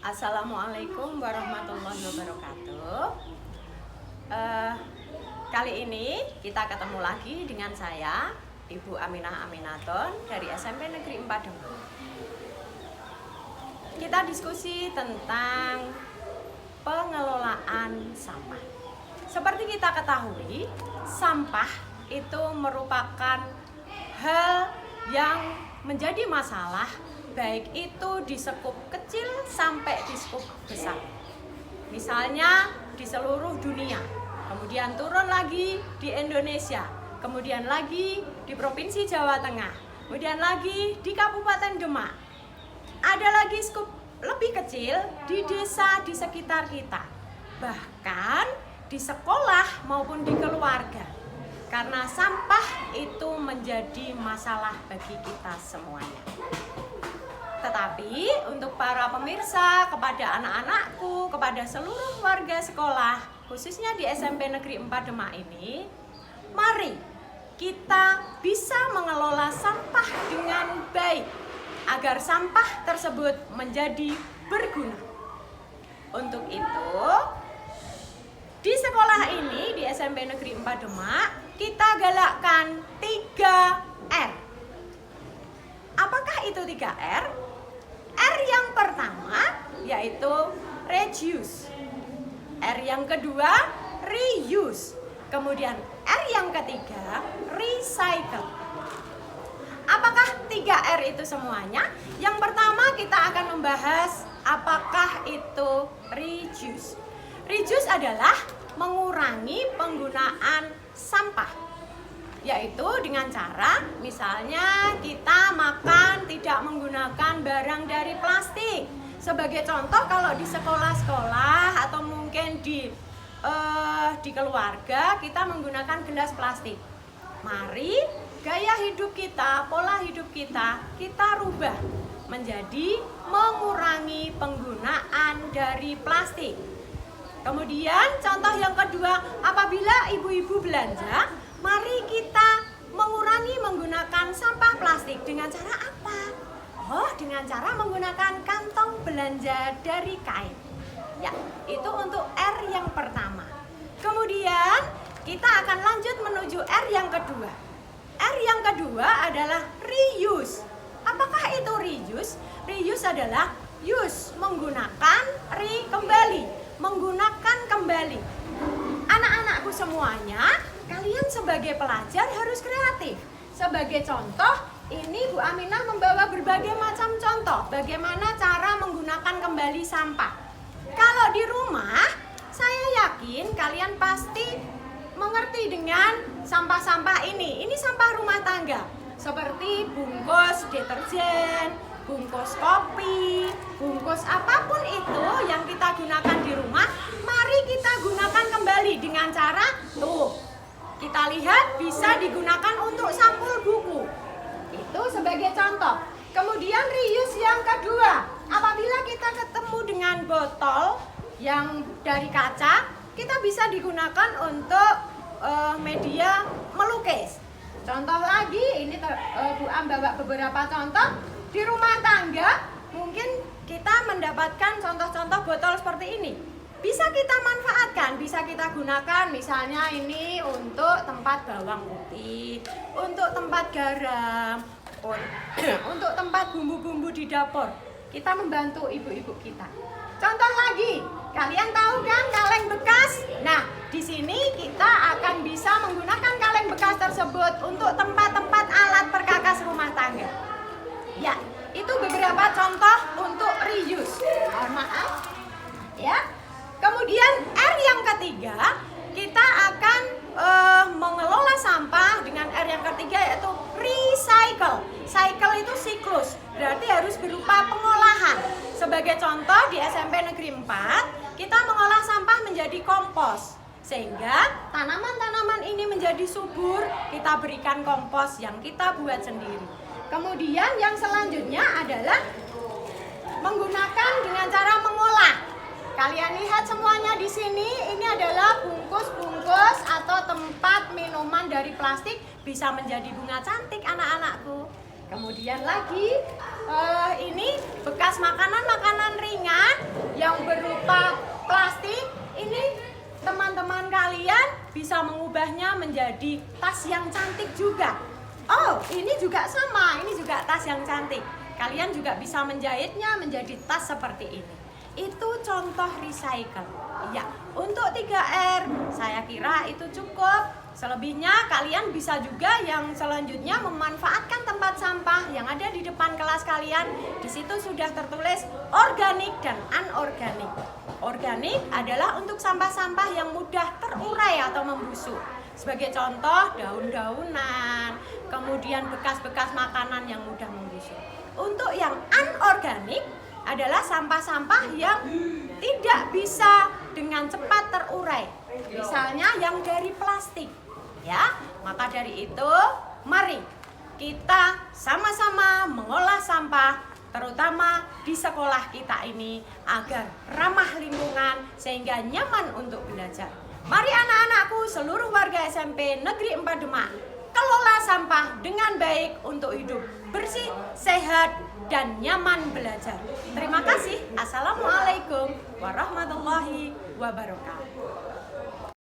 Assalamualaikum warahmatullahi wabarakatuh. Kali ini kita ketemu lagi dengan saya, Ibu Aminah Aminaton dari SMP Negeri 4 Demak. Kita diskusi tentang pengelolaan sampah. Seperti kita ketahui, sampah itu merupakan hal yang menjadi masalah, baik itu di skup kecil sampai di skup besar. Misalnya di seluruh dunia, kemudian turun lagi di Indonesia, kemudian lagi di Provinsi Jawa Tengah, kemudian lagi di Kabupaten Demak. Ada lagi skup lebih kecil di desa di sekitar kita, bahkan di sekolah maupun di keluarga. Karena sampah itu menjadi masalah bagi kita semuanya. Tetapi untuk para pemirsa, kepada anak-anakku, kepada seluruh warga sekolah, khususnya di SMP Negeri 4 Demak ini, mari kita bisa mengelola sampah dengan baik agar sampah tersebut menjadi berguna. Untuk itu, di sekolah ini, di SMP Negeri 4 Demak, kita galakkan 3R. Apakah itu 3R? R yang pertama yaitu reduce. R yang kedua reuse. Kemudian R yang ketiga recycle. Apakah 3R itu semuanya? Yang pertama kita akan membahas apakah itu reduce. Reduce adalah mengurangi penggunaan sampah, yaitu dengan cara misalnya kita makan tidak menggunakan barang dari plastik. Sebagai contoh, kalau di sekolah-sekolah atau mungkin di keluarga kita menggunakan gelas plastik. Mari gaya hidup kita, pola hidup kita rubah menjadi mengurangi penggunaan dari plastik. Kemudian contoh yang kedua, apabila ibu-ibu belanja, mari kita mengurangi menggunakan sampah plastik. Dengan cara apa? Oh, dengan cara menggunakan kantong belanja dari kain. Ya, itu untuk R yang pertama. Kemudian kita akan lanjut menuju R yang kedua. R yang kedua adalah reuse. Apakah itu reuse? Reuse adalah use, menggunakan, kembali, menggunakan kembali. Anak-anakku semuanya, kalian sebagai pelajar harus kreatif. Sebagai contoh, ini Bu Aminah membawa berbagai macam contoh bagaimana cara menggunakan kembali sampah. Kalau di rumah, saya yakin kalian pasti mengerti dengan sampah-sampah ini. Ini sampah rumah tangga, seperti bungkus deterjen, bungkus kopi, bungkus apapun itu yang kita gunakan di rumah, mari kita gunakan kembali dengan cara kita lihat bisa digunakan untuk sampul buku. Itu sebagai contoh. Kemudian reuse yang kedua, apabila kita ketemu dengan botol yang dari kaca, kita bisa digunakan untuk media melukis. Contoh lagi, ini Bu Am bawa beberapa contoh. Di rumah tangga mungkin kita mendapatkan contoh-contoh botol seperti ini. Bisa kita manfaatkan, bisa kita gunakan, misalnya ini untuk tempat bawang putih, untuk tempat garam, untuk tempat bumbu-bumbu di dapur. Kita membantu ibu-ibu kita. Contoh lagi, kalian tahu kan kaleng bekas? Nah, di sini kita akan bisa menggunakan kaleng bekas tersebut untuk tempat-tempat alat perkakas rumah tangga. Ya, itu beberapa contoh untuk reuse. Mohon maaf. Ya. Kemudian R yang ketiga, kita akan mengelola sampah dengan R yang ketiga yaitu recycle. Cycle itu siklus, berarti harus berupa pengolahan. Sebagai contoh di SMP Negeri 4, kita mengolah sampah menjadi kompos. Sehingga tanaman-tanaman ini menjadi subur, kita berikan kompos yang kita buat sendiri. Kemudian yang selanjutnya adalah menggunakan dengan cara mengolah. Kalian lihat semuanya di sini, ini adalah bungkus-bungkus atau tempat minuman dari plastik bisa menjadi bunga cantik anak-anakku. Kemudian lagi ini bekas makanan-makanan ringan yang berupa plastik, ini teman-teman kalian bisa mengubahnya menjadi tas yang cantik juga. Oh, ini juga sama, ini juga tas yang cantik. Kalian juga bisa menjahitnya menjadi tas seperti ini. Itu contoh recycle. Ya, untuk 3R saya kira itu cukup. Selebihnya kalian bisa juga yang selanjutnya memanfaatkan tempat sampah yang ada di depan kelas kalian. Di situ sudah tertulis organik dan anorganik. Organik adalah untuk sampah-sampah yang mudah terurai atau membusuk. Sebagai contoh, daun-daunan, kemudian bekas-bekas makanan yang mudah membusuk. Untuk yang anorganik adalah sampah-sampah yang tidak bisa dengan cepat terurai. Misalnya yang dari plastik. Ya, maka dari itu mari kita sama-sama mengolah sampah, terutama di sekolah kita ini agar ramah lingkungan sehingga nyaman untuk belajar. Mari anak-anakku, seluruh warga SMP Negeri 4 Demak, kelola sampah dengan baik untuk hidup bersih, sehat, dan nyaman belajar. Terima kasih. Assalamualaikum warahmatullahi wabarakatuh.